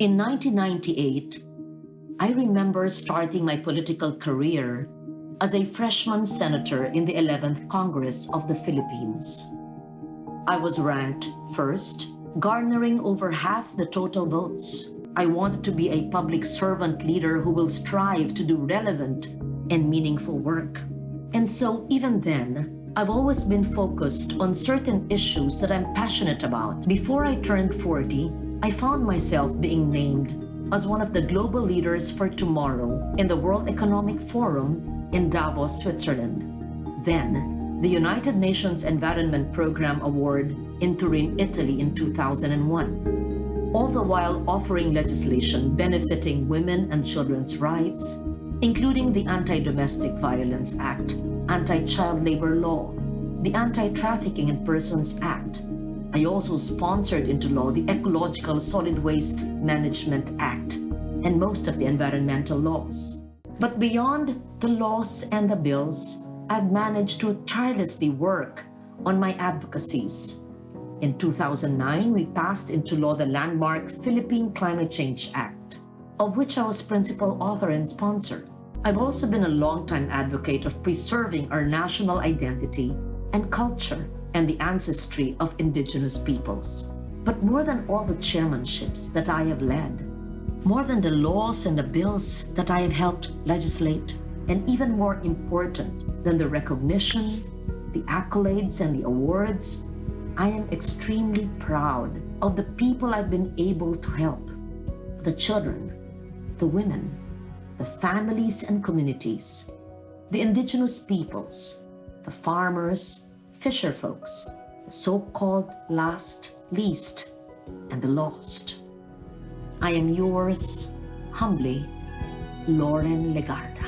In 1998, I remember starting my political career as a freshman senator in the 11th Congress of the Philippines. I was ranked first, garnering over half the total votes. I wanted to be a public servant leader who will strive to do relevant and meaningful work. And so even then, I've always been focused on certain issues that I'm passionate about. Before I turned 40, I found myself being named as one of the global leaders for tomorrow in the World Economic Forum in Davos, Switzerland. Then, the United Nations Environment Program Award in Turin, Italy in 2001. All the while offering legislation benefiting women and children's rights, including the Anti-Domestic Violence Act, Anti-Child Labor Law, the Anti-Trafficking in Persons Act. I also sponsored into law the Ecological Solid Waste Management Act and most of the environmental laws. But beyond the laws and the bills, I've managed to tirelessly work on my advocacies. In 2009, we passed into law the landmark Philippine Climate Change Act, of which I was principal author and sponsor. I've also been a longtime advocate of preserving our national identity and culture and the ancestry of indigenous peoples. But more than all the chairmanships that I have led, more than the laws and the bills that I have helped legislate, and even more important than the recognition, the accolades, and the awards, I am extremely proud of the people I've been able to help. The children, the women, the families and communities, the indigenous peoples, the farmers, fisher folks, the so-called last, least, and the lost. I am yours, humbly, Loren Legarda.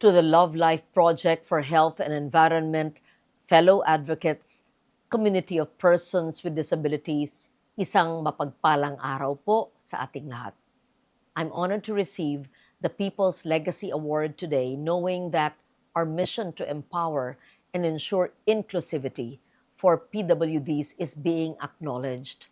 To the Love Life Project for Health and Environment, fellow advocates, community of persons with disabilities, isang mapagpalang araw po sa ating lahat. I'm honored to receive the People's Legacy Award today, knowing that our mission to empower and ensure inclusivity for PWDs is being acknowledged.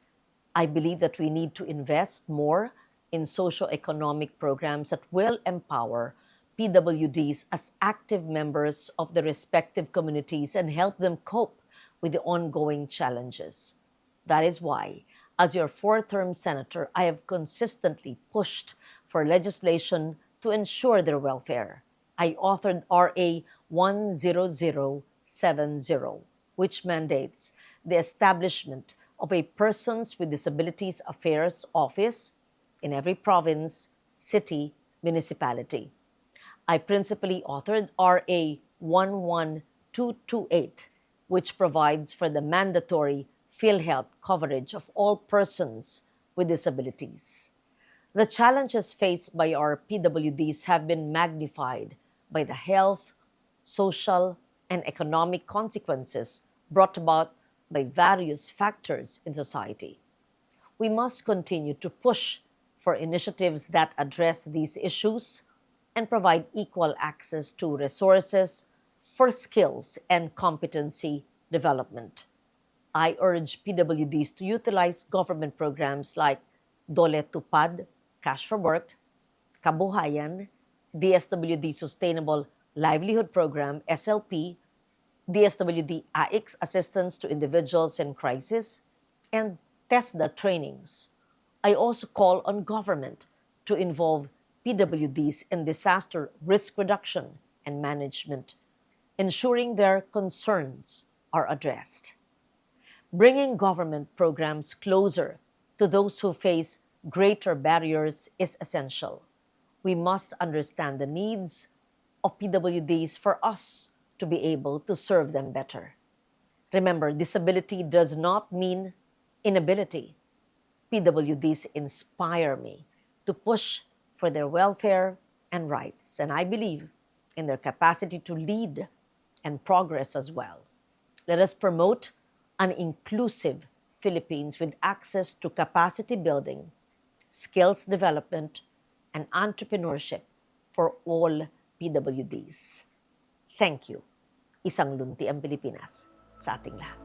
I believe that we need to invest more in socio-economic programs that will empower PWDs as active members of the respective communities and help them cope with the ongoing challenges. That is why, as your fourth-term senator, I have consistently pushed for legislation to ensure their welfare. I authored RA 10070, which mandates the establishment of a Persons with Disabilities Affairs Office in every province, city, municipality. I principally authored RA 11228, which provides for the mandatory PhilHealth coverage of all persons with disabilities. The challenges faced by our PWDs have been magnified by the health, social, and economic consequences brought about by various factors in society. We must continue to push for initiatives that address these issues and provide equal access to resources for skills and competency development. I urge PWDs to utilize government programs like Dole Tupad, Cash for Work, Kabuhayan, DSWD Sustainable Livelihood Program, SLP, DSWD AIX Assistance to Individuals in Crisis, and TESDA trainings. I also call on government to involve PWDs in disaster risk reduction and management, ensuring their concerns are addressed. Bringing government programs closer to those who face greater barriers is essential. We must understand the needs of PWDs for us to be able to serve them better. Remember, disability does not mean inability. PWDs inspire me to push for their welfare and rights, and I believe in their capacity to lead and progress as well. Let us promote an inclusive Philippines with access to capacity building, skills development, and entrepreneurship for all PWDs. Thank you. Isang lunti ang Pilipinas. sa ating lahat.